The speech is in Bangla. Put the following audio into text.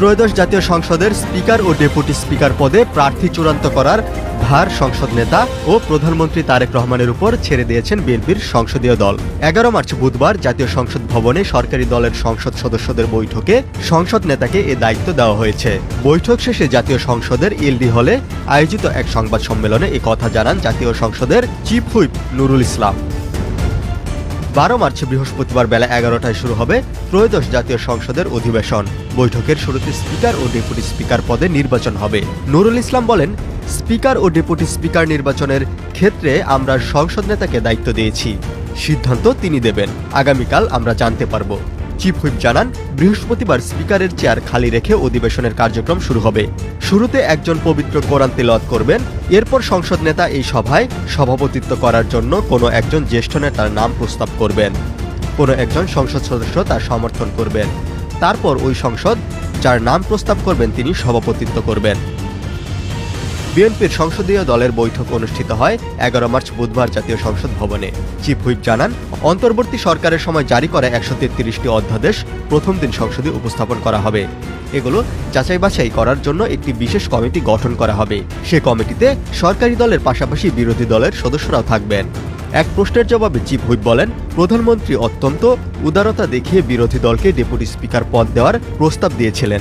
ত্রয়োদশ জাতীয় সংসদের স্পিকার ও ডেপুটি স্পিকার পদে প্রার্থী চূড়ান্ত করার ভার সংসদ নেতা ও প্রধানমন্ত্রী তারেক রহমানের উপর ছেড়ে দিয়েছেন বিএনপির সংসদীয় দল। ১১ মার্চ বুধবার জাতীয় সংসদ ভবনে সরকারি দলের সংসদ সদস্যদের বৈঠকে সংসদ নেতাকে এ দায়িত্ব দেওয়া হয়েছে। বৈঠক শেষে জাতীয় সংসদের এলডি হলে আয়োজিত এক সংবাদ সম্মেলনে এ কথা জানান জাতীয় সংসদের chief whip Nurul Islam. ১২ March বৃহস্পতিবার বেলা ১১টায় শুরু হবে ত্রয়োদশ জাতীয় সংসদের অধিবেশন। বৈঠকের শুরুতে স্পিকার ও ডেপুটি স্পিকার পদে নির্বাচন হবে। নুরুল ইসলাম বলেন, স্পিকার ও ডেপুটি স্পিকার নির্বাচনের ক্ষেত্রে আমরা সংসদ নেতাকে দায়িত্ব দিয়েছি, সিদ্ধান্ত তিনি দেবেন। আগামীকাল আমরা জানতে পারব। চিফ হুইপ জানান, বৃহস্পতিবার স্পিকারের চেয়ার খালি রেখে অধিবেশনের কার্যক্রম শুরু হবে। শুরুতে একজন পবিত্র কোরআন তিলাওয়াত করবেন। এরপর সংসদ নেতা এই সভায় সভাপতিত্ব করার জন্য কোনো একজন জ্যেষ্ঠ নেতার নাম প্রস্তাব করবেন। কোনো একজন সংসদ সদস্য তার সমর্থন করবেন। তারপর ওই সংসদ যার নাম প্রস্তাব করবেন তিনি সভাপতিত্ব করবেন। বিএনপির সংসদীয় দলের বৈঠক অনুষ্ঠিত হয় ১১ মার্চ বুধবার জাতীয় সংসদ ভবনে। চিফ হুইপ জানান, অন্তর্বর্তী সরকারের সময় জারি করা ১৩৩টি অধ্যাদেশ প্রথম দিন সংসদে উপস্থাপন করা হবে। এগুলো যাচাই বাছাই করার জন্য একটি বিশেষ কমিটি গঠন করা হবে। সে কমিটিতে সরকারি দলের পাশাপাশি বিরোধী দলের সদস্যরাও থাকবেন। এক প্রশ্নের জবাবে চিফ হুইপ বলেন, প্রধানমন্ত্রী অত্যন্ত উদারতা দেখিয়ে বিরোধী দলকে ডেপুটি স্পিকার পদ দেওয়ার প্রস্তাব দিয়েছিলেন।